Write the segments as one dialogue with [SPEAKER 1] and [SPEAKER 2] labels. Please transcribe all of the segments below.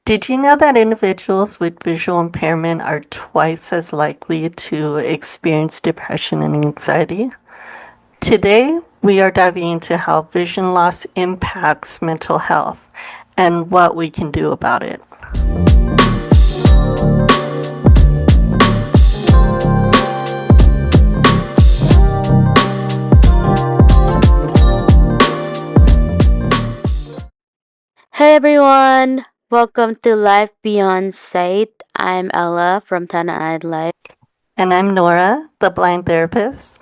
[SPEAKER 1] Did you know that individuals with visual impairment are twice as likely to experience depression and anxiety? Today, we are diving into how vision loss impacts mental health and what we can do about it.
[SPEAKER 2] Hey everyone, welcome to Life Beyond Sight. I'm Ella from Tana-Eyed Life.
[SPEAKER 1] And I'm Nora, the blind therapist.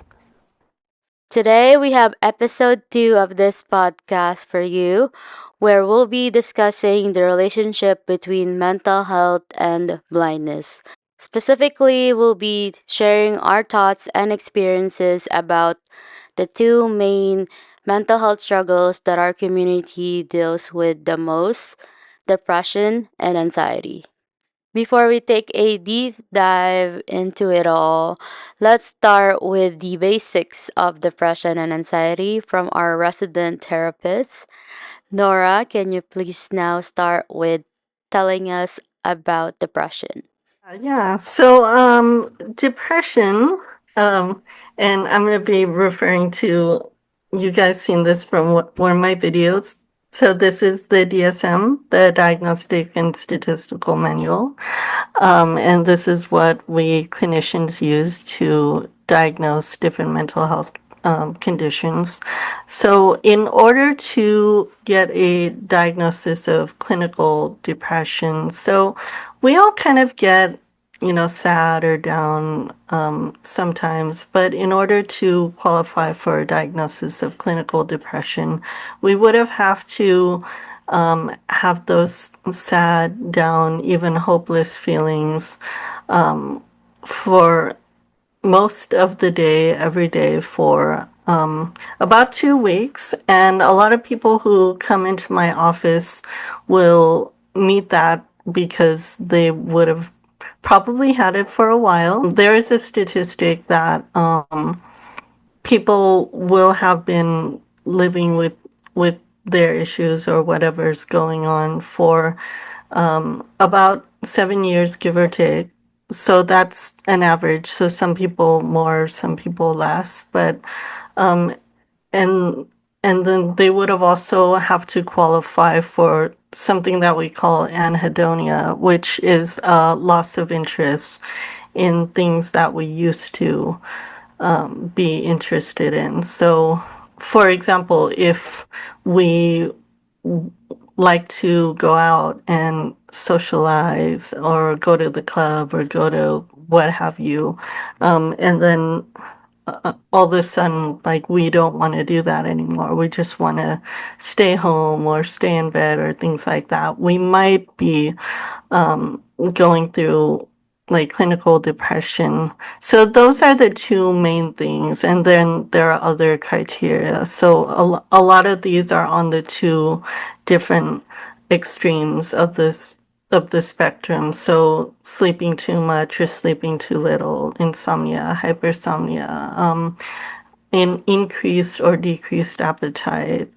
[SPEAKER 2] Today we have episode 2 of this podcast for you, where we'll be discussing the relationship between mental health and blindness. Specifically, we'll be sharing our thoughts and experiences about the two main mental health struggles that our community deals with the most: depression and anxiety. Before we take a deep dive into it all, let's start with the basics of depression and anxiety from our resident therapist. Nora, can you please now start with telling us about depression?
[SPEAKER 1] Depression, um, and I'm going to be referring to, you guys seen this from one of my videos. So this is the DSM, the Diagnostic and Statistical Manual. And this is what we clinicians use to diagnose different mental health conditions. So, in order to get a diagnosis of clinical depression, so we all kind of get, sad or down sometimes, but in order to qualify for a diagnosis of clinical depression, we would have to have those sad, down, even hopeless feelings for most of the day, every day for about 2 weeks. And a lot of people who come into my office will meet that because they would have probably had it for a while. There is a statistic that people will have been living with their issues or whatever's going on for about 7 years, give or take. So that's an average. So some people more, some people less, but and and then they would have also have to qualify for something that we call anhedonia, which is a loss of interest in things that we used to be interested in. So, for example, if we like to go out and socialize or go to the club or go to what have you, and then all of a sudden, like, we don't want to do that anymore. We just want to stay home or stay in bed or things like that. We might be going through like clinical depression. So those are the two main things. And then there are other criteria. So a lot of these are on the two different extremes of the spectrum. So sleeping too much or sleeping too little, insomnia, hypersomnia, in increased or decreased appetite,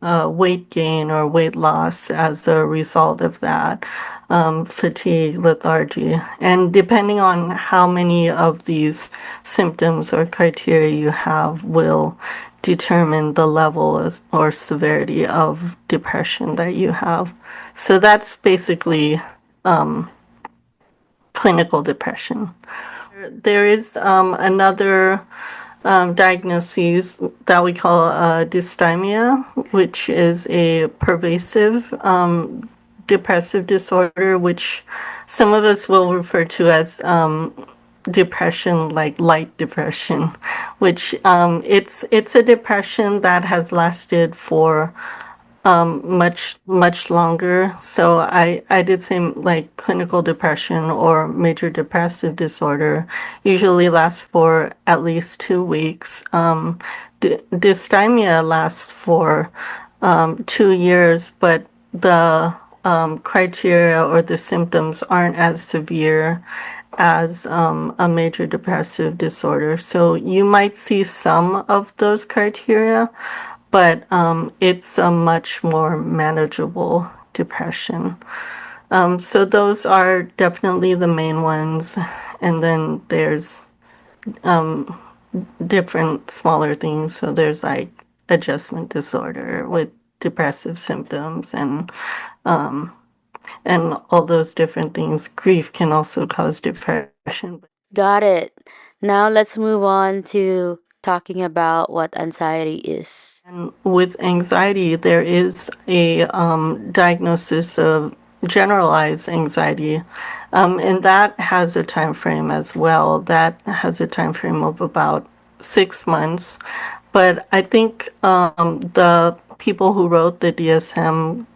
[SPEAKER 1] weight gain or weight loss as a result of that, fatigue, lethargy. And depending on how many of these symptoms or criteria you have will determine the level or severity of depression that you have. So that's basically clinical depression. There is another diagnoses that we call dysthymia, which is a pervasive depressive disorder, which some of us will refer to as depression, like light depression, which it's a depression that has lasted for much longer. So I did say like clinical depression or major depressive disorder usually lasts for at least 2 weeks. Dysthymia lasts for 2 years, but the criteria or the symptoms aren't as severe as a major depressive disorder. So you might see some of those criteria, but it's a much more manageable depression. So those are definitely the main ones. And then there's different smaller things. So there's like adjustment disorder with depressive symptoms and all those different things. Grief can also cause depression.
[SPEAKER 2] Got it. Now let's move on to talking about what anxiety is.
[SPEAKER 1] And with anxiety, there is a diagnosis of generalized anxiety, and that has a time frame as well. That has a time frame of about 6 months. But I think the people who wrote the DSM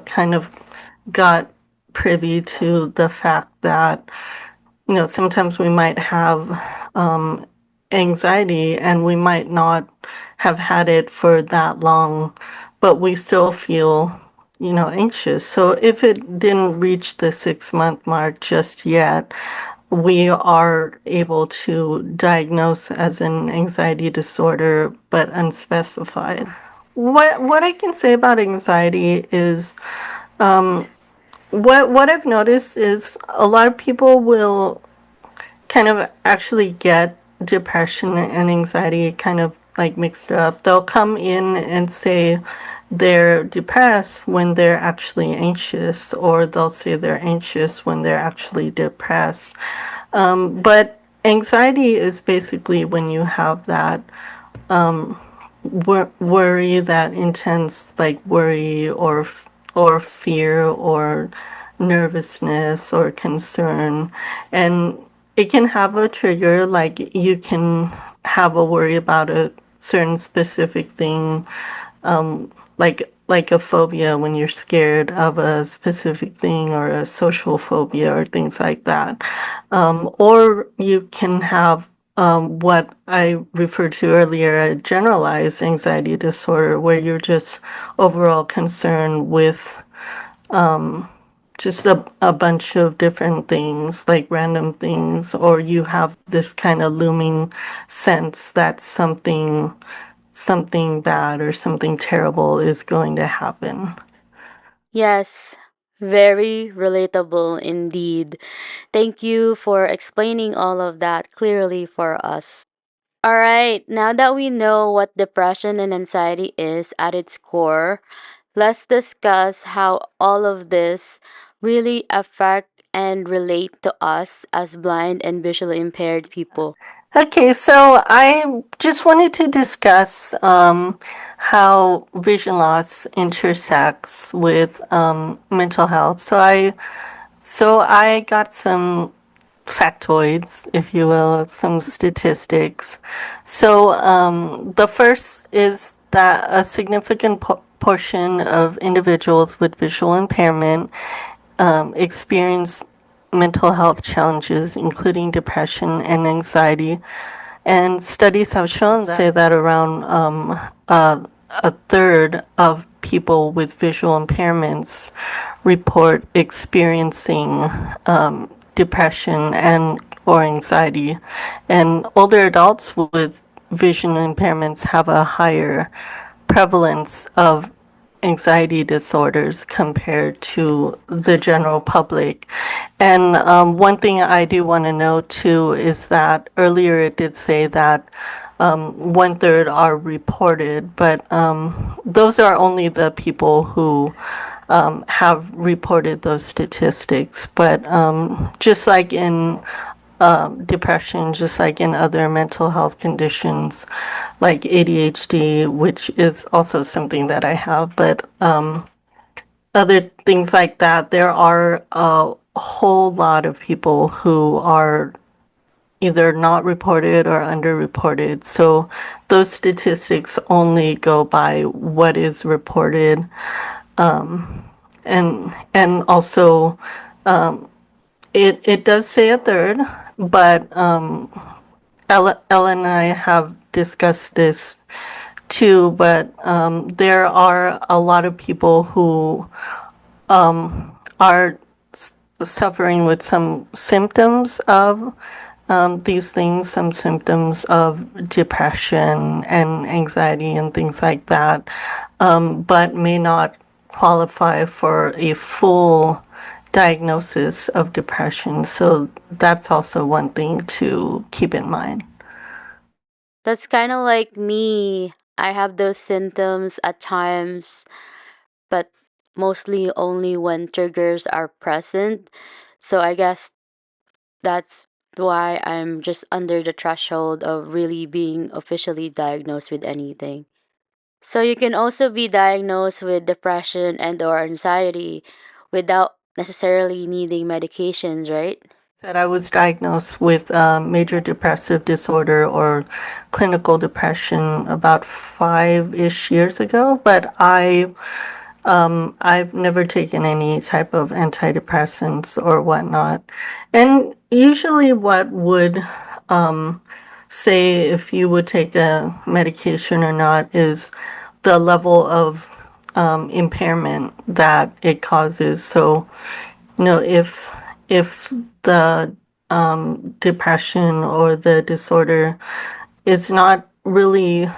[SPEAKER 1] kind of got privy to the fact that sometimes we might have anxiety and we might not have had it for that long, but we still feel, anxious. So if it didn't reach the 6 month mark just yet, we are able to diagnose as an anxiety disorder, but unspecified. What I can say about anxiety is what I've noticed is a lot of people will kind of actually get depression and anxiety kind of like mixed up. They'll come in and say they're depressed when they're actually anxious, or they'll say they're anxious when they're actually depressed. But anxiety is basically when you have that worry, that intense like worry or fear or nervousness or concern, and it can have a trigger. Like you can have a worry about a certain specific thing, like a phobia when you're scared of a specific thing, or a social phobia or things like that. Or you can have what I referred to earlier, a generalized anxiety disorder, where you're just overall concerned with just a bunch of different things, like random things, or you have this kind of looming sense that something bad or something terrible is going to happen.
[SPEAKER 2] Yes, very relatable indeed. Thank you for explaining all of that clearly for us. All right, now that we know what depression and anxiety is at its core, let's discuss how all of this really affect and relate to us as blind and visually impaired people.
[SPEAKER 1] Okay, so I just wanted to discuss how vision loss intersects with mental health. So I got some factoids, if you will, some statistics. So the first is that a significant portion of individuals with visual impairment experience mental health challenges, including depression and anxiety. And studies have shown that, say that around a third of people with visual impairments report experiencing depression and or anxiety, and older adults with vision impairments have a higher prevalence of anxiety disorders compared to the general public. And one thing I do want to note too is that earlier it did say that one third are reported, but those are only the people who have reported those statistics. But just like in depression, just like in other mental health conditions like ADHD, which is also something that I have, but other things like that, there are a whole lot of people who are either not reported or underreported. So those statistics only go by what is reported. And also it does say a third, but Ella and I have discussed this too, but there are a lot of people who are suffering with some symptoms of these things, some symptoms of depression and anxiety and things like that, but may not qualify for a full diagnosis of depression. So that's also one thing to keep in mind.
[SPEAKER 2] That's kind of like me. I have those symptoms at times, but mostly only when triggers are present. So I guess that's why I'm just under the threshold of really being officially diagnosed with anything. So you can also be diagnosed with depression and or anxiety without necessarily needing medications, right?
[SPEAKER 1] Said I was diagnosed with major depressive disorder or clinical depression about 5-ish years ago, but I've never taken any type of antidepressants or whatnot. And usually, what would say if you would take a medication or not is the level of impairment that it causes. So, if the depression or the disorder is not really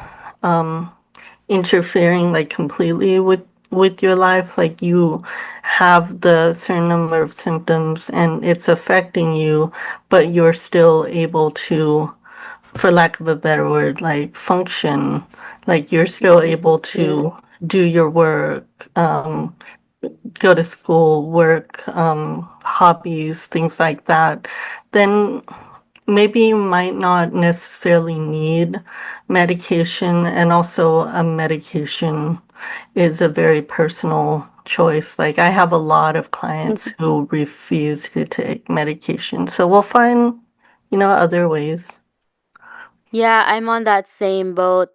[SPEAKER 1] interfering like completely with your life, like you have the certain number of symptoms and it's affecting you, but you're still able to, for lack of a better word, like function, like you're still able
[SPEAKER 2] Yeah.
[SPEAKER 1] to do your work, go to school, work, hobbies, things like that, then maybe you might not necessarily need medication. And also, a medication is a very personal choice. Like, I have a lot of clients who refuse to take medication. So we'll find, other ways.
[SPEAKER 2] Yeah, I'm on that same boat.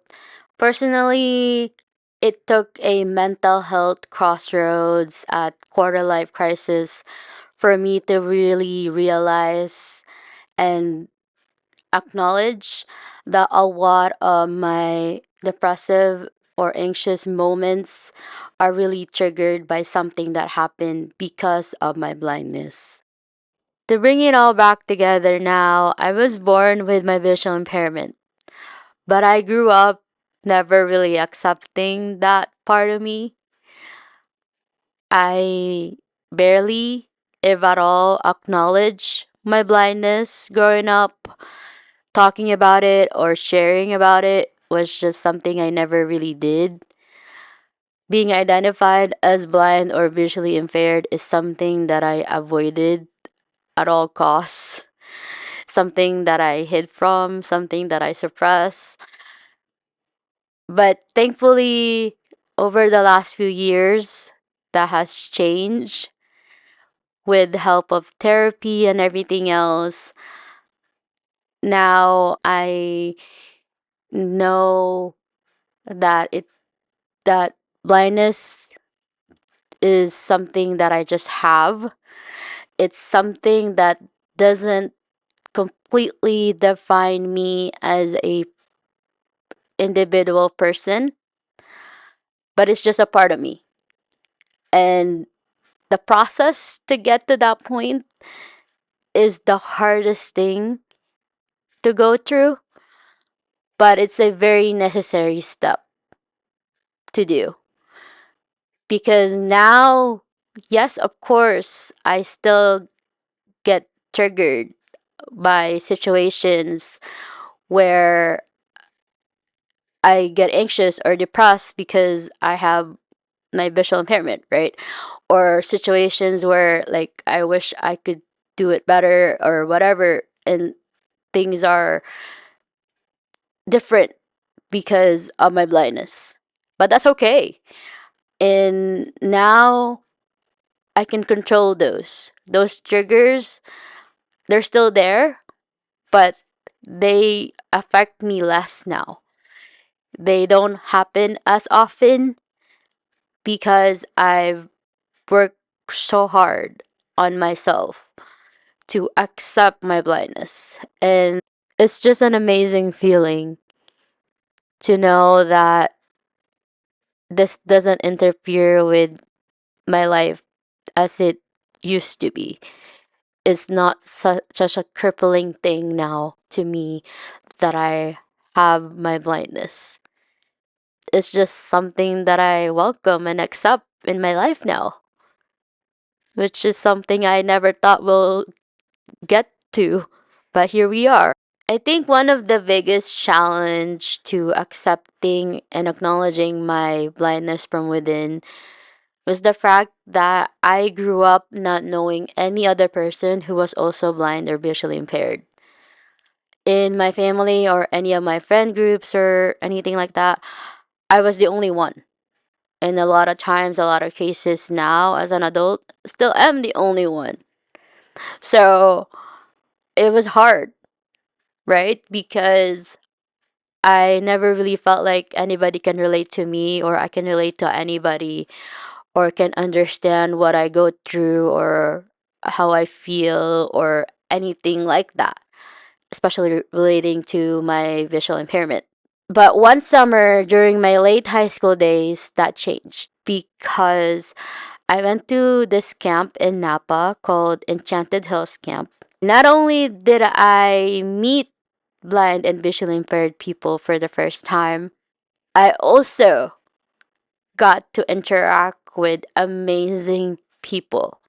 [SPEAKER 2] Personally, it took a mental health crossroads at quarter life crisis for me to really realize and acknowledge that a lot of my depressive or anxious moments are really triggered by something that happened because of my blindness. To bring it all back together now, I was born with my visual impairment, but I grew up never really accepting that part of me. I barely, if at all, acknowledge my blindness growing up. Talking about it or sharing about it was just something I never really did. Being identified as blind or visually impaired is something that I avoided at all costs, something that I hid from, something that I suppress. But thankfully, over the last few years, that has changed with the help of therapy and everything else. Now I know that that blindness is something that I just have. It's something that doesn't completely define me as a individual person, but it's just a part of me. And the process to get to that point is the hardest thing to go through, but it's a very necessary step to do. Because now, yes, of course, I still get triggered by situations where I get anxious or depressed because I have my visual impairment, right? Or situations where like I wish I could do it better or whatever, and things are different because of my blindness. But that's okay. And now I can control those. Those triggers, they're still there, but they affect me less now. They don't happen as often because I've worked so hard on myself to accept my blindness. And it's just an amazing feeling to know that this doesn't interfere with my life as it used to be. It's not such a crippling thing now to me that I have my blindness. It's just something that I welcome and accept in my life now. which is something I never thought we'll get to, but here we are. I think one of the biggest challenge to accepting and acknowledging my blindness from within was the fact that I grew up not knowing any other person who was also blind or visually impaired. In my family or any of my friend groups or anything like that, I was the only one. And a lot of times, a lot of cases now as an adult, still am the only one. So it was hard, right? Because I never really felt like anybody can relate to me or I can relate to anybody or can understand what I go through or how I feel or anything like that, especially relating to my visual impairment. But one summer during my late high school days, that changed because I went to this camp in Napa called Enchanted Hills Camp. Not only did I meet blind and visually impaired people for the first time, I also got to interact with amazing people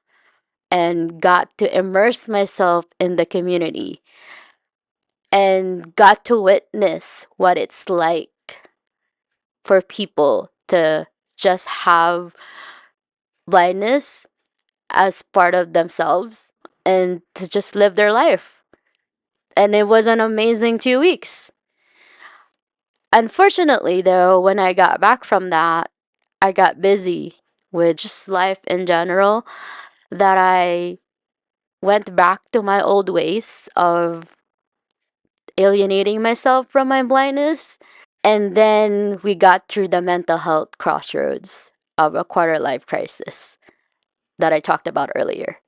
[SPEAKER 2] and got to immerse myself in the community and got to witness what it's like for people to just have blindness as part of themselves and to just live their life. And it was an amazing 2 weeks. Unfortunately, though, when I got back from that, I got busy with just life in general that I went back to my old ways of alienating myself from my blindness. And then we got through the mental health crossroads of a quarter life crisis that I talked about earlier.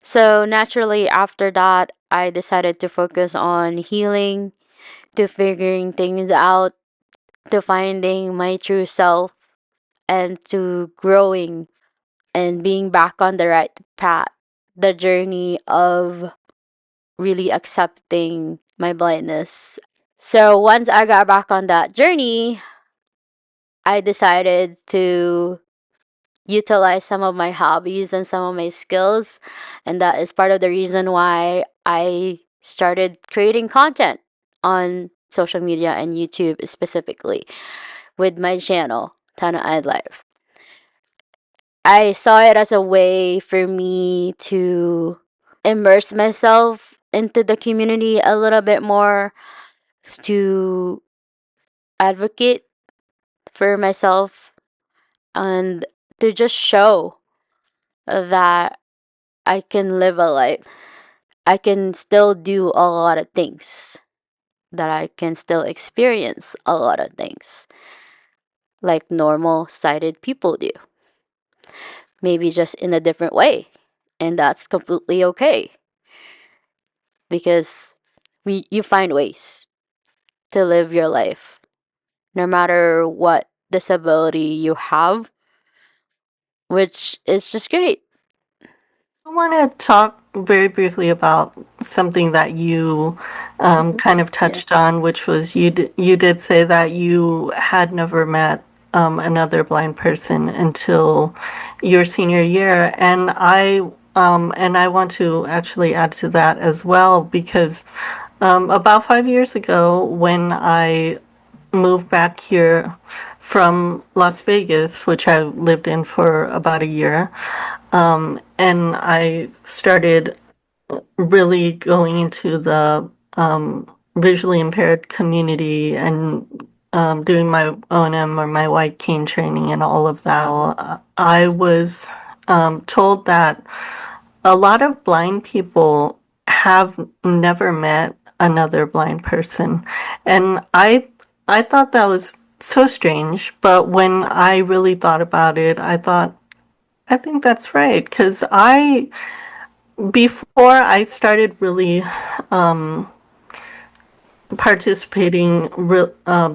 [SPEAKER 2] So naturally, after that, I decided to focus on healing, to figuring things out, to finding my true self, and to growing and being back on the right path. The journey of really accepting my blindness. So once I got back on that journey, I decided to utilize some of my hobbies and some of my skills. And that is part of the reason why I started creating content on social media and YouTube specifically with my channel, Tana Eyed Life. I saw it as a way for me to immerse myself into the community a little bit more, to advocate for myself, and to just show that I can live a life. I can still do a lot of things, that I can still experience a lot of things like normal sighted people do, maybe just in a different way. And that's completely okay because you find ways to live your life no matter what disability you have, which is just great.
[SPEAKER 1] I want to talk very briefly about something that you kind of
[SPEAKER 2] Yeah.
[SPEAKER 1] touched on, which was you did say that you had never met another blind person until your senior year, and I want to actually add to that as well because about 5 years ago, when I moved back here from Las Vegas, which I lived in for about a year, and I started really going into the visually impaired community and doing my O&M or my white cane training and all of that. I was told that a lot of blind people have never met another blind person, and I thought that was so strange. But when I really thought about it, I think that's right because I before I started really participating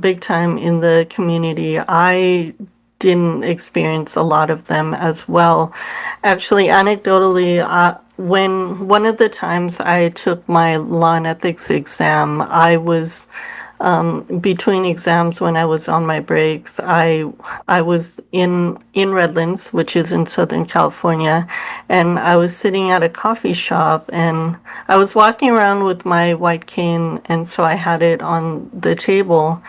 [SPEAKER 1] big time in the community, I didn't experience a lot of them as well. Actually, anecdotally, when one of the times I took my law and ethics exam, I was between exams when I was on my breaks, I was in Redlands, which is in Southern California, and I was sitting at a coffee shop, and I was walking around with my white cane, and so I had it on the table,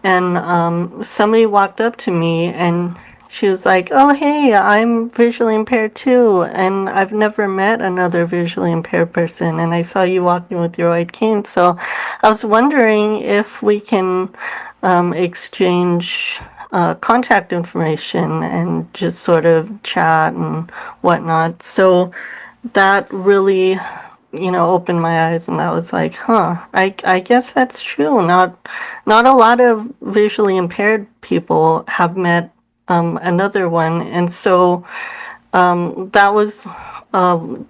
[SPEAKER 1] and somebody walked up to me and she was like, "Oh, hey, I'm visually impaired too, and I've never met another visually impaired person, and I saw you walking with your white cane, so I was wondering if we can exchange contact information and just sort of chat and whatnot." So that really, opened my eyes, and I was like, huh, I guess that's true. Not a lot of visually impaired people have met another one. And so that was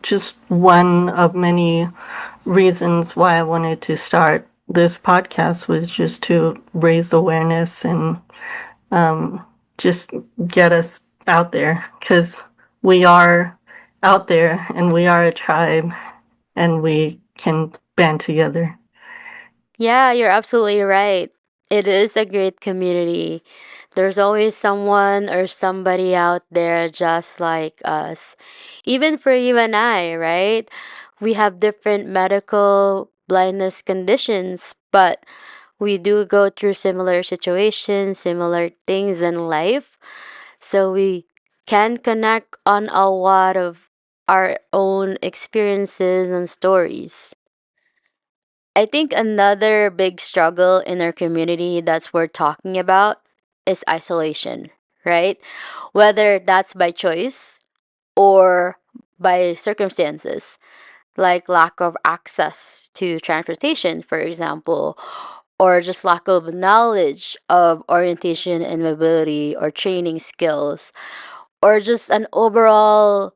[SPEAKER 1] just one of many reasons why I wanted to start this podcast, was just to raise awareness and just get us out there, because we are out there and we are a tribe and we can band together.
[SPEAKER 2] Yeah, you're absolutely right. It is a great community. There's always someone or somebody out there just like us. Even for you and I, right? We have different medical blindness conditions, but we do go through similar situations, similar things in life. So we can connect on a lot of our own experiences and stories. I think another big struggle in our community that's worth talking about is isolation, right? Whether that's by choice or by circumstances, like lack of access to transportation, for example, or just lack of knowledge of orientation and mobility or training skills, or just an overall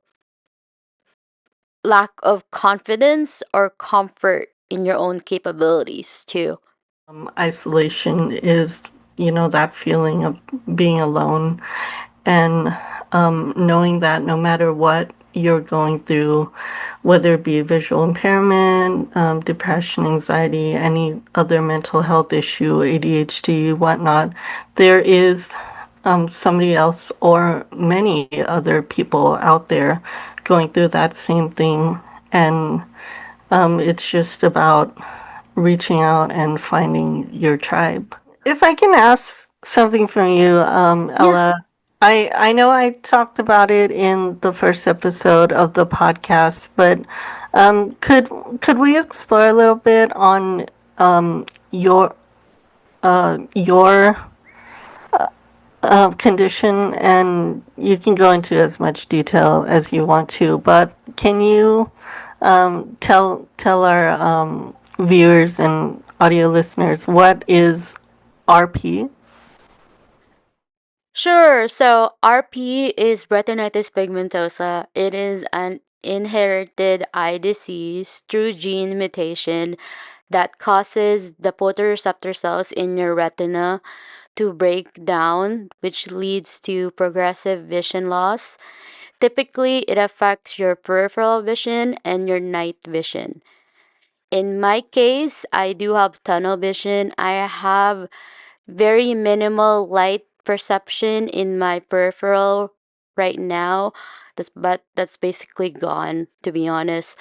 [SPEAKER 2] lack of confidence or comfort in your own capabilities, too.
[SPEAKER 1] Isolation is, that feeling of being alone, and knowing that no matter what you're going through, whether it be visual impairment, depression, anxiety, any other mental health issue, ADHD, whatnot, there is somebody else or many other people out there going through that same thing. And it's just about reaching out and finding your tribe. If I can ask something from you,
[SPEAKER 2] Yeah.
[SPEAKER 1] Ella, I know I talked about it in the first episode of the podcast, but could we explore a little bit on your condition? And you can go into as much detail as you want to, but can you tell our viewers and audio listeners what is RP?
[SPEAKER 2] Sure. So RP is retinitis pigmentosa. It is an inherited eye disease through gene mutation that causes the photoreceptor cells in your retina to break down, which leads to progressive vision loss. Typically, it affects your peripheral vision and your night vision. In my case, I do have tunnel vision. I have very minimal light perception in my peripheral right now. That's basically gone, to be honest.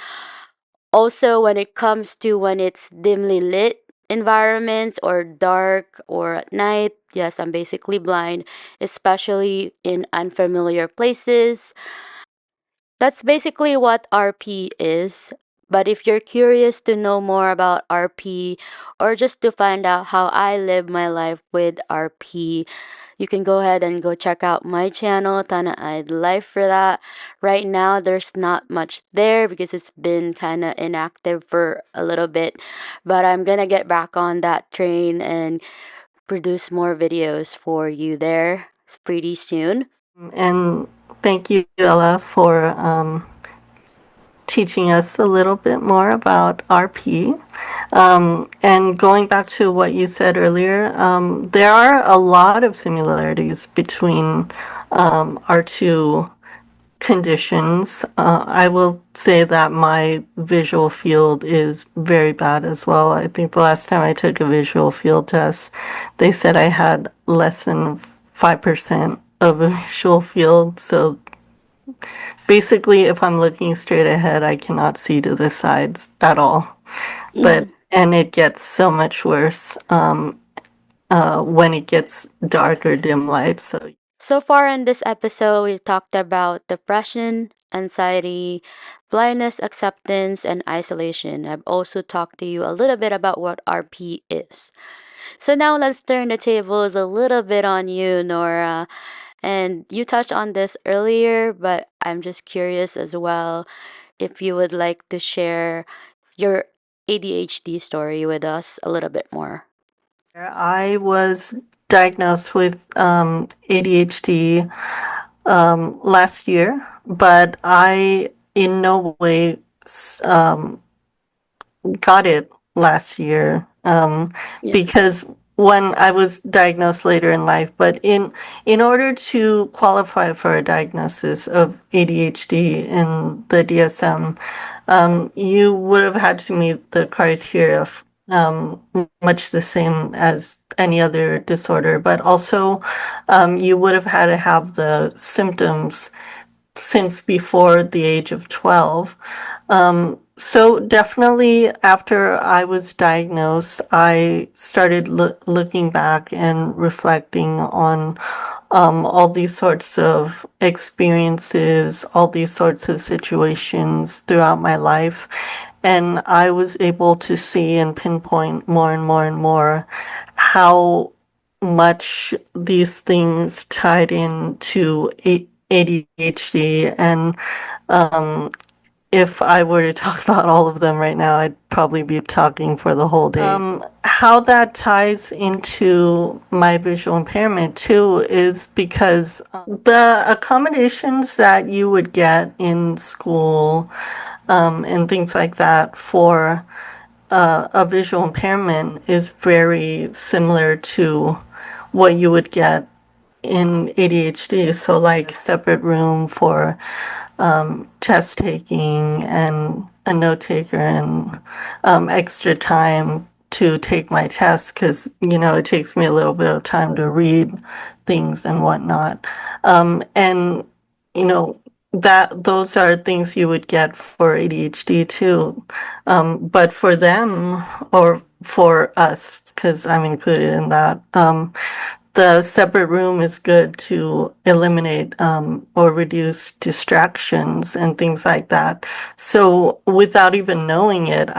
[SPEAKER 2] Also, when it comes to when it's dimly lit environments or dark or at night, yes, I'm basically blind, especially in unfamiliar places. That's basically what RP is. But if you're curious to know more about RP or just to find out how I live my life with RP, you can go ahead and go check out my channel, Tana I'd Life, for that. Right now, there's not much there because it's been kind of inactive for a little bit. But I'm gonna get back on that train and produce more videos for you there pretty soon.
[SPEAKER 1] And thank you, Ella, for teaching us a little bit more about RP. And going back to what you said earlier, there are a lot of similarities between our two conditions. I will say that my visual field is very bad as well. I think the last time I took a visual field test, they said I had less than 5% of a visual field. So basically, if I'm looking straight ahead, I cannot see to the sides at all. But
[SPEAKER 2] Mhm.
[SPEAKER 1] and it gets so much worse when it gets dark or dim light. So
[SPEAKER 2] So far in this episode, we talked about depression, anxiety, blindness, acceptance, and isolation. I've also talked to you a little bit about what RP is. So now let's turn the tables a little bit on you, Nora. And you touched on this earlier, but I'm just curious as well if you would like to share your ADHD story with us a little bit more.
[SPEAKER 1] I was diagnosed with ADHD last year, but I in no way got it last year
[SPEAKER 2] Yeah.
[SPEAKER 1] because when I was diagnosed later in life, but in order to qualify for a diagnosis of ADHD in the DSM, you would have had to meet the criteria of much the same as any other disorder, but also you would have had to have the symptoms since before the age of 12. So definitely after I was diagnosed, I started looking back and reflecting on all these sorts of experiences, all these sorts of situations throughout my life. And I was able to see and pinpoint more and more and more how much these things tied into ADHD. And if I were to talk about all of them right now, I'd probably be talking for the whole day. How that ties into my visual impairment too is because the accommodations that you would get in school and things like that for a visual impairment is very similar to what you would get in ADHD. So, like, separate room for test taking and a note taker and extra time to take my test because it takes me a little bit of time to read things and whatnot. And you know that those are things you would get for ADHD too. But for them or for us, because I'm included in that, the separate room is good to eliminate or reduce distractions and things like that. So without even knowing it,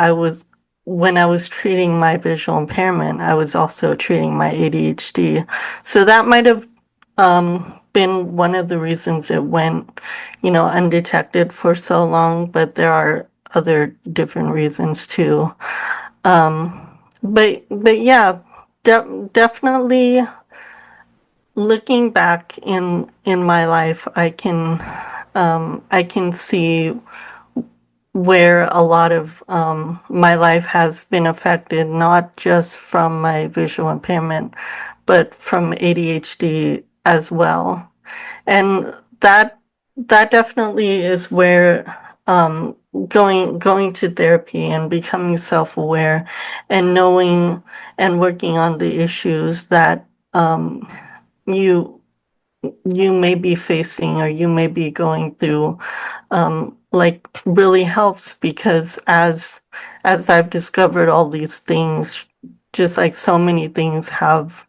[SPEAKER 1] when I was treating my visual impairment, I was also treating my ADHD. So that might have been one of the reasons it went, undetected for so long, but there are other different reasons too. But yeah, definitely looking back in my life, I can see where a lot of my life has been affected, not just from my visual impairment, but from ADHD as well. And that definitely is where going to therapy and becoming self-aware and knowing and working on the issues that you you may be facing or you may be going through like really helps because as I've discovered all these things, just like so many things have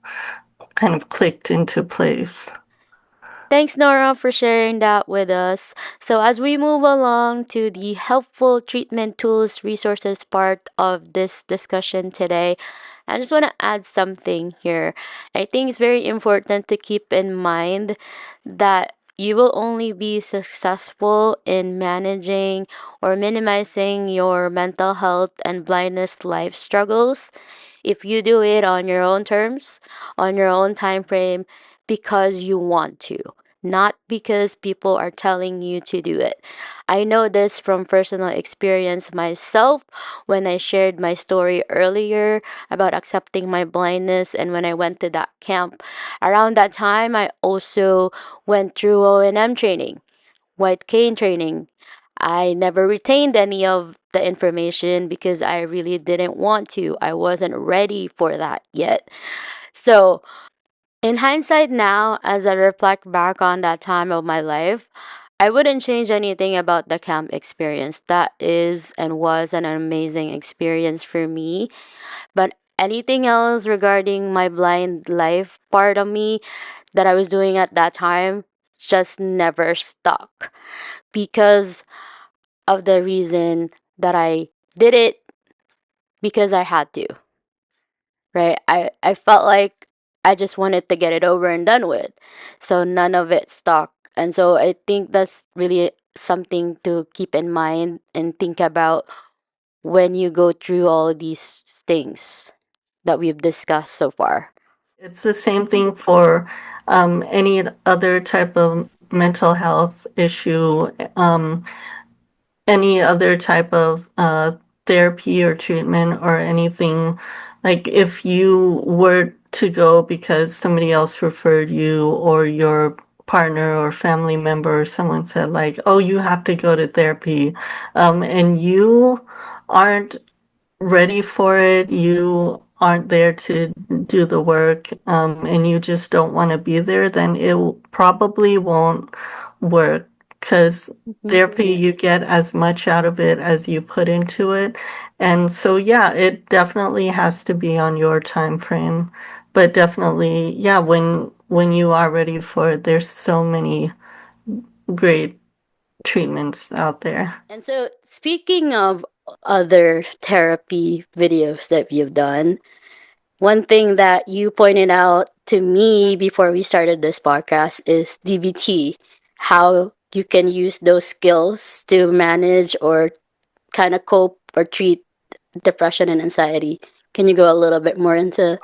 [SPEAKER 1] kind of clicked into place.
[SPEAKER 2] Thanks, Nora, for sharing that with us. So, as we move along to the helpful treatment tools, resources part of this discussion today, I just want to add something here. I think it's very important to keep in mind that you will only be successful in managing or minimizing your mental health and blindness life struggles if you do it on your own terms, on your own time frame, because you want to, not because people are telling you to do it. I know this from personal experience myself when I shared my story earlier about accepting my blindness and when I went to that camp. Around that time, I also went through O&M training white cane training. I never retained any of the information because I really didn't want to. I wasn't ready for that yet. So, in hindsight now, as I reflect back on that time of my life, I wouldn't change anything about the camp experience. That is and was an amazing experience for me. But anything else regarding my blind life part of me that I was doing at that time just never stuck because of the reason that I did it because I had to, right? I felt like I just wanted to get it over and done with. So none of it stuck. And so I think that's really something to keep in mind and think about when you go through all these things that we've discussed so far.
[SPEAKER 1] It's the same thing for any other type of mental health issue, any other type of therapy or treatment or anything. Like if you were to go because somebody else referred you, or your partner or family member or someone said like, oh, you have to go to therapy, and you aren't ready for it, you aren't there to do the work, and you just don't want to be there, then probably won't work, because
[SPEAKER 2] Mhm.
[SPEAKER 1] therapy, you get as much out of it as you put into it. And so, yeah, it definitely has to be on your time frame. But definitely, yeah, when you are ready for it, there's so many great treatments out there.
[SPEAKER 2] And so, speaking of other therapy videos that you've done, one thing that you pointed out to me before we started this podcast is DBT, how you can use those skills to manage or kind of cope or treat depression and anxiety. Can you go a little bit more into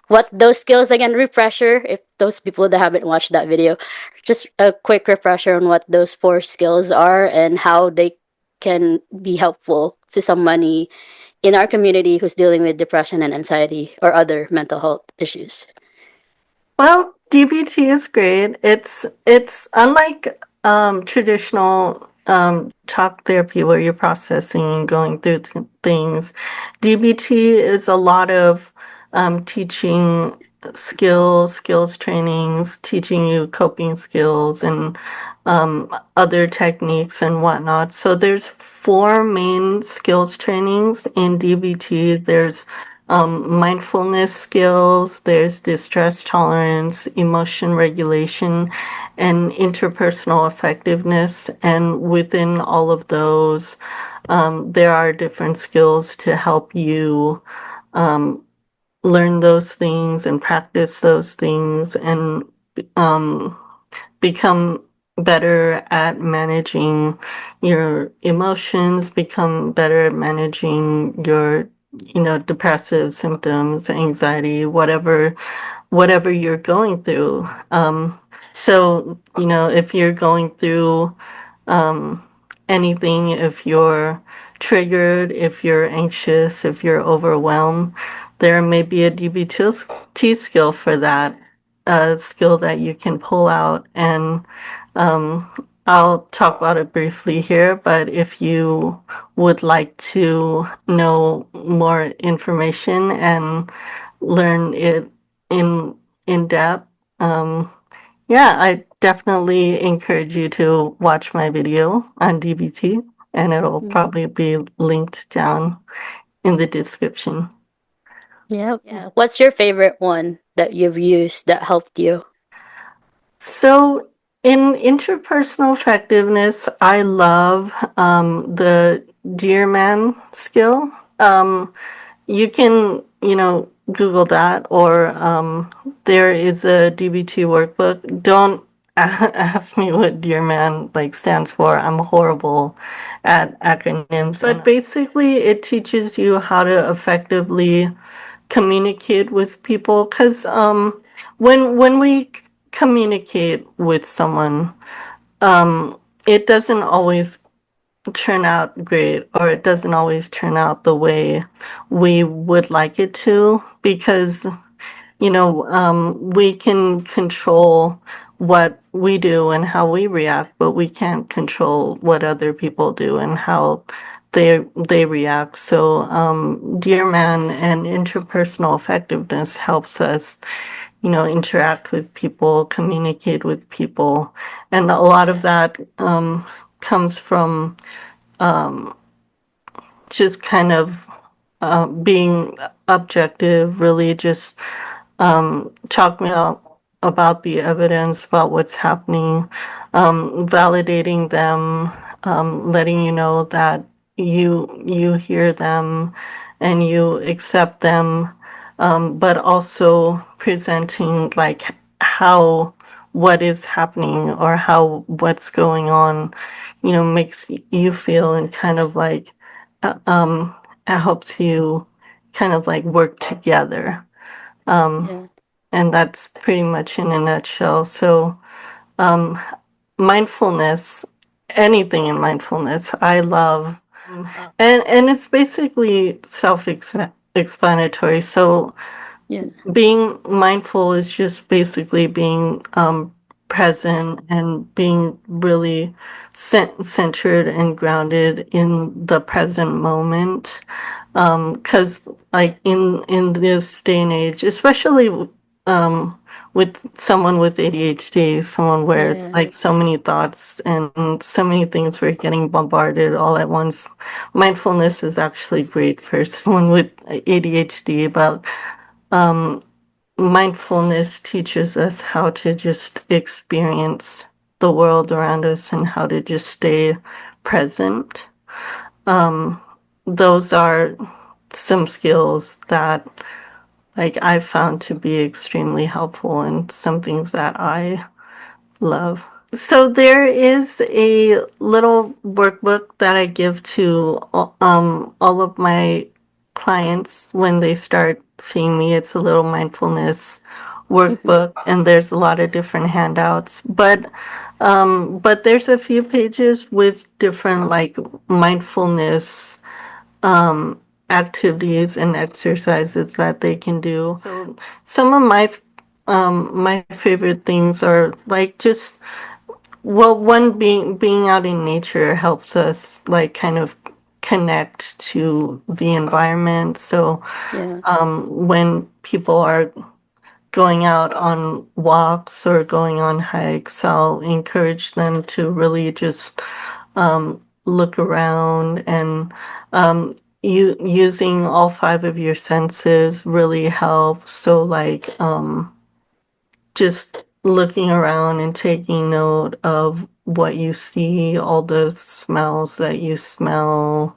[SPEAKER 2] what those skills again? Refresher, if those people that haven't watched that video, just a quick refresher on what those four skills are and how they can be helpful to somebody in our community who's dealing with depression and anxiety or other mental health issues.
[SPEAKER 1] Well, DBT is great. It's unlike traditional talk therapy where you're processing and going through things. DBT is a lot of teaching skills trainings, teaching you coping skills and other techniques and whatnot. So there's four main skills trainings in DBT. There's mindfulness skills, there's distress tolerance, emotion regulation, and interpersonal effectiveness. And within all of those, there are different skills to help you learn those things and practice those things, and um, become better at managing your emotions, become better at managing your, depressive symptoms, anxiety, whatever you're going through. So, if you're going through anything, if you're triggered, if you're anxious, if you're overwhelmed, there may be a DBT skill for that, a skill that you can pull out. And I'll talk about it briefly here, but if you would like to know more information and learn it in in depth, yeah, I definitely encourage you to watch my video on DBT, and it'll
[SPEAKER 2] Mhm.
[SPEAKER 1] probably be linked down in the description.
[SPEAKER 2] Yep. What's your favorite one that you've used that helped you?
[SPEAKER 1] So, in interpersonal effectiveness, I love the Dear Man skill. You can, Google that, or there is a DBT workbook. Don't ask me what Dear Man like stands for. I'm horrible at acronyms, but basically, it teaches you how to effectively communicate with people. Because when we communicate with someone, it doesn't always turn out great, or it doesn't always turn out the way we would like it to, because we can control what we do and how we react, but we can't control what other people do and how they react. So, Dear Man and interpersonal effectiveness helps us, interact with people, communicate with people, and a lot of that comes from just kind of being objective, really just talking about the evidence, about what's happening, validating them, letting you know that you hear them and you accept them, but also presenting like how what is happening or how what's going on, makes you feel and kind of like uh, um, helps you kind of like work together. Um,
[SPEAKER 2] Yeah.
[SPEAKER 1] and that's pretty much in a nutshell. So, um, mindfulness, anything in mindfulness, I love. And it's basically self-explanatory. So,
[SPEAKER 2] Yeah.
[SPEAKER 1] being mindful is just basically being present and being really centered and grounded in the present moment. Because like in this day and age, especially um, with someone with ADHD, someone where
[SPEAKER 2] Yeah.
[SPEAKER 1] like so many thoughts and so many things were getting bombarded all at once, mindfulness is actually great for someone with ADHD. But um, mindfulness teaches us how to just experience the world around us and how to just stay present. Um, those are some skills that like I found to be extremely helpful and some things that I love. So there is a little workbook that I give to all of my clients when they start seeing me. It's a little mindfulness
[SPEAKER 2] Mhm.
[SPEAKER 1] workbook, and there's a lot of different handouts. But there's a few pages with different like mindfulness activities and exercises that they can do. So some of my favorite things are like just well, one being out in nature helps us like kind of connect to the environment. So
[SPEAKER 2] Yeah.
[SPEAKER 1] when people are going out on walks or going on hikes, I'll encourage them to really just look around and using all five of your senses really helps. So like just looking around and taking note of what you see, all the smells that you smell.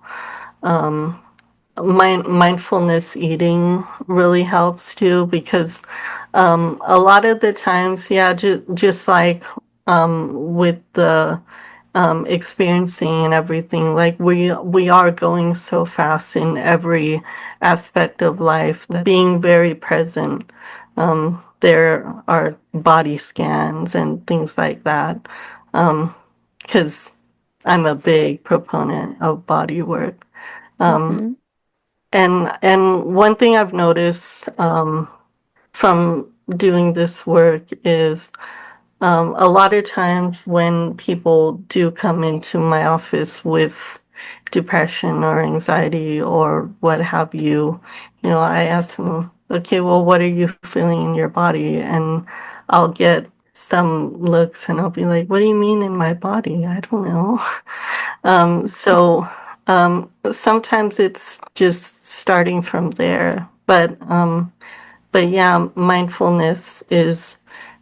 [SPEAKER 1] Mindfulness eating really helps too because a lot of the times, yeah, just like with the experiencing and everything, like we are going so fast in every aspect of life that being very present. There are body scans and things like that because I'm a big proponent of body work.
[SPEAKER 2] Mhm.
[SPEAKER 1] And one thing I've noticed from doing this work is a lot of times when people do come into my office with depression or anxiety or what have you, I ask them, okay, well, what are you feeling in your body? And I'll get some looks and I'll be like, what do you mean in my body? I don't know. So sometimes it's just starting from there. But yeah, mindfulness is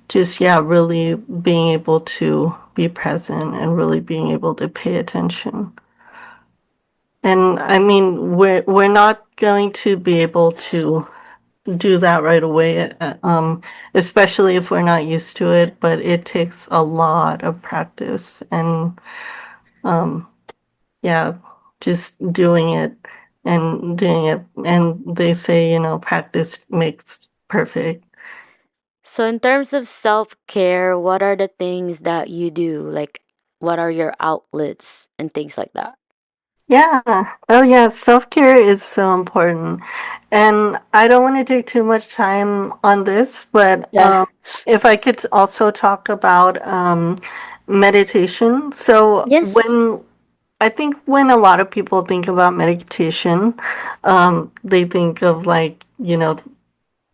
[SPEAKER 1] just, yeah, really being able to be present and really being able to pay attention. And I mean, we're not going to be able to do that right away, especially if we're not used to it, but it takes a lot of practice and yeah, just doing it. And they say, practice makes perfect.
[SPEAKER 2] So, in terms of self care, what are the things that you do? Like, what are your outlets and things like that?
[SPEAKER 1] Yeah. Oh, yeah. Self-care is so important. And I don't want to take too much time on this, but
[SPEAKER 2] Yeah.
[SPEAKER 1] if I could also talk about meditation. So
[SPEAKER 2] Yes.
[SPEAKER 1] when I think when a lot of people think about meditation, they think of like,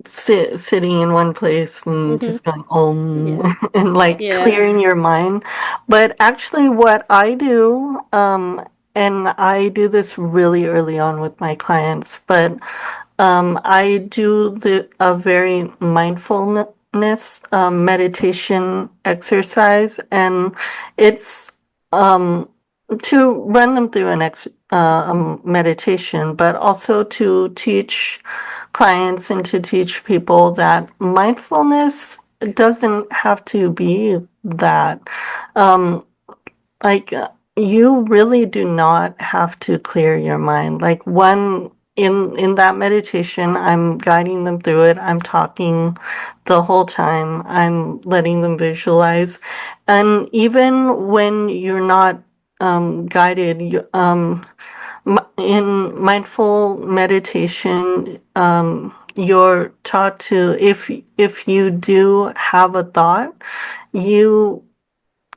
[SPEAKER 1] sitting in one place and
[SPEAKER 2] Mm-hmm.
[SPEAKER 1] just going om
[SPEAKER 2] Yeah.
[SPEAKER 1] and like
[SPEAKER 2] Yeah.
[SPEAKER 1] clearing your mind. But actually, what I do, and I do this really early on with my clients, but I do a very mindfulness meditation exercise, and it's um, to run them through meditation, but also to teach clients and to teach people that mindfulness doesn't have to be that. Um, like you really do not have to clear your mind. Like one in that meditation, I'm guiding them through it. I'm talking the whole time. I'm letting them visualize. And even when you're not guided, in mindful meditation, you're taught to if you do have a thought, you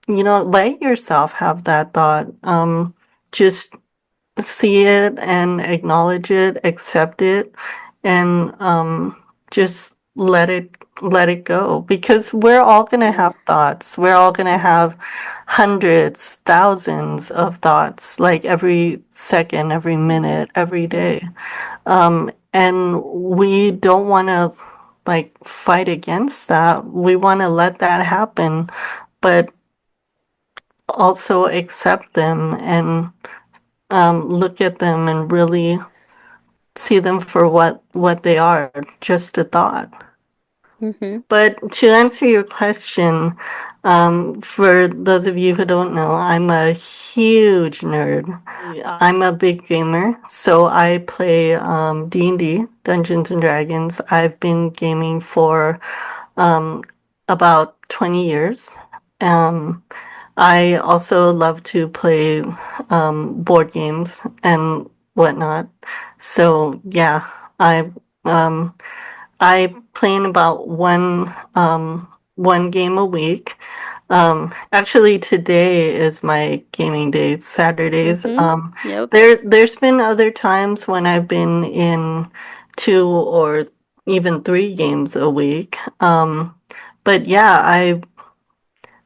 [SPEAKER 1] let yourself have that thought. Just see it and acknowledge it, accept it, and just let it go. Because we're all gonna
[SPEAKER 2] Yeah.
[SPEAKER 1] have thoughts. We're all gonna have hundreds, thousands of thoughts, like every second, every
[SPEAKER 2] Mm-hmm.
[SPEAKER 1] minute, every day. And we don't want to like fight against that. We want to let that happen, but also accept them and look at them and really see them for what they are, just a thought.
[SPEAKER 2] Mm-hmm.
[SPEAKER 1] But to answer your question, for those of you who don't know, I'm a huge nerd. I'm a big gamer, so I play D&D, Dungeons and Dragons. I've been gaming for um, about 20 years. Um, I also love to play board games and whatnot. So yeah, I um, I play in about one game a week. Actually, today is my gaming day. Saturdays.
[SPEAKER 2] Mm-hmm. Yep.
[SPEAKER 1] There's been other times when I've been in two or even three games a week. But yeah, I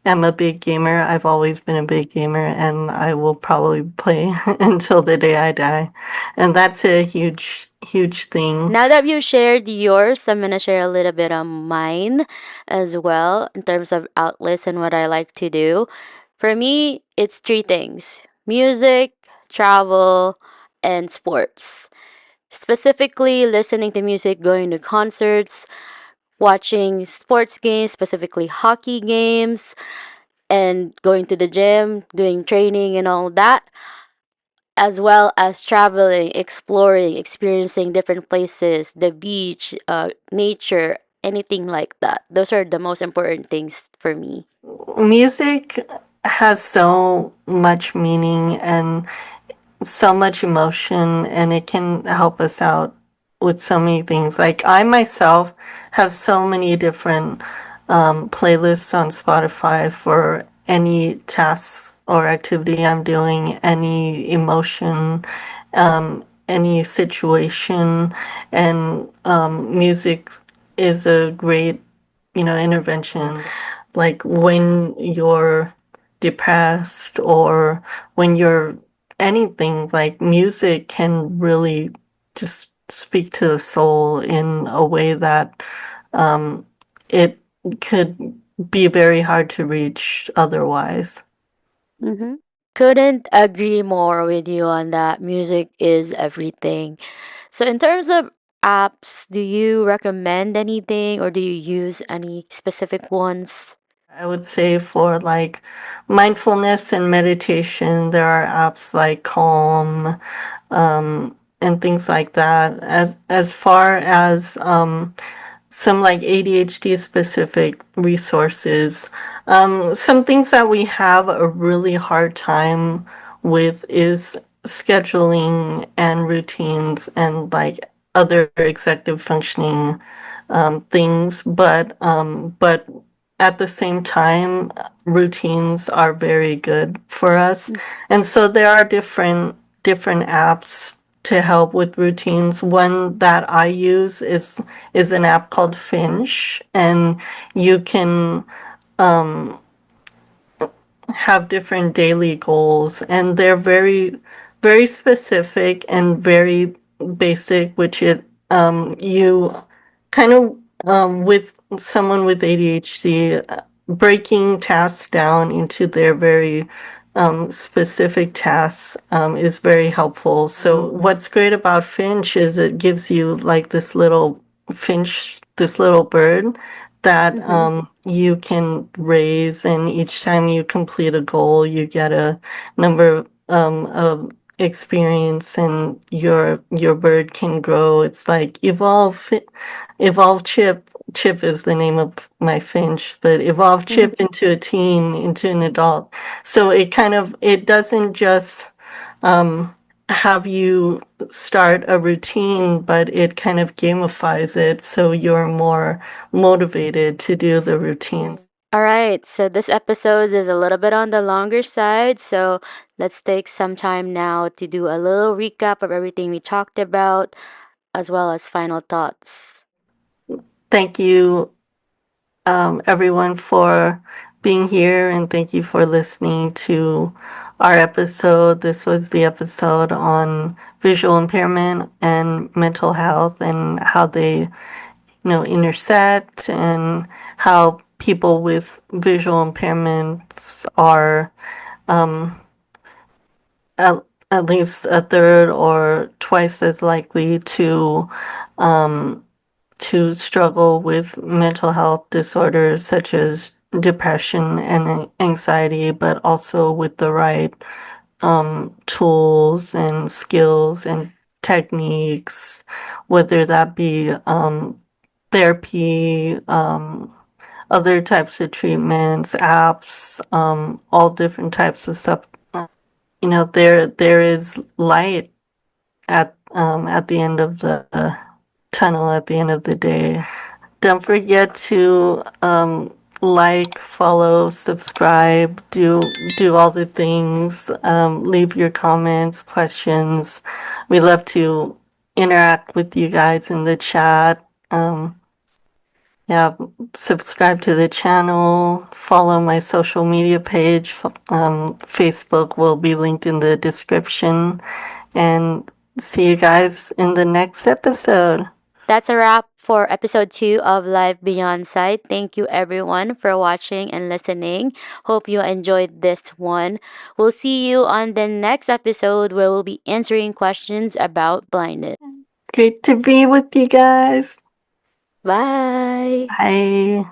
[SPEAKER 1] am a big gamer. I've always been a big gamer, and I will probably play until the day I die. And that's a huge, huge thing.
[SPEAKER 2] Now that you shared yours, I'm gonna share a little bit on mine as well in terms of outlets and what I like to do. For me, it's three things: music, travel, and sports. Specifically, listening to music, going to concerts, watching sports games, specifically hockey games, and going to the gym, doing training and all that, as well as traveling, exploring, experiencing different places, the beach, nature, anything like that. Those are the most important things for me.
[SPEAKER 1] Music has so much meaning and so much emotion, and it can help us out with so many things. Like I myself have so many different playlists on Spotify for any tasks or activity I'm doing, any emotion, any situation, and music is a great intervention. Like when you're depressed or when you're anything, like music can really just speak to the soul in a way that it could be very hard to reach otherwise.
[SPEAKER 2] Mm-hmm. Couldn't agree more with you on that. Music is everything. So, in terms of apps, do you recommend anything or do you use any specific ones?
[SPEAKER 1] I would say for like mindfulness and meditation, there are apps like Calm, and things like that. As far as some like ADHD specific resources, some things that we have a really hard time with is scheduling and routines and like other executive functioning things, but at the same time, routines are very good for us, and so there are different apps to help with routines. One that I use is an app called Finch, and you can have different daily goals, and they're very specific and very basic, which it you kind of with someone with ADHD, breaking tasks down into their very specific tasks is very helpful. So what's great about Finch is it gives you like this little bird that you can raise, and each time you complete a goal, you get a number of experience, and your bird can grow. It's like evolve Chip. Chip is the name of my finch, but evolve Chip into a teen, into an adult. So it doesn't just have you start a routine, but it kind of gamifies it so you're more motivated to do the routines.
[SPEAKER 2] All right, so this episode is a little bit on the longer side, so let's take some time now to do a little recap of everything we talked about, as well as final thoughts.
[SPEAKER 1] Thank you, everyone, for being here, and thank you for listening to our episode. This was the episode on visual impairment and mental health, and how they intersect, and how people with visual impairments are at, at least a third or twice as likely to struggle with mental health disorders such as depression and anxiety, but also with the right tools and skills and techniques, whether that be therapy, other types of treatments, apps, all different types of stuff. There is light at the end of the tunnel, at the end of the day. Don't forget to like, follow, subscribe, do all the things. Leave your comments, questions. We love to interact with you guys in the chat. Yeah, subscribe to the channel, follow my social media page. Facebook will be linked in the description. And see you guys in the next episode.
[SPEAKER 2] That's a wrap for episode 2 of Life Beyond Sight. Thank you everyone for watching and listening. Hope you enjoyed this one. We'll see you on the next episode where we'll be answering questions about blindness.
[SPEAKER 1] Great to be with you guys.
[SPEAKER 2] Bye.
[SPEAKER 1] Bye.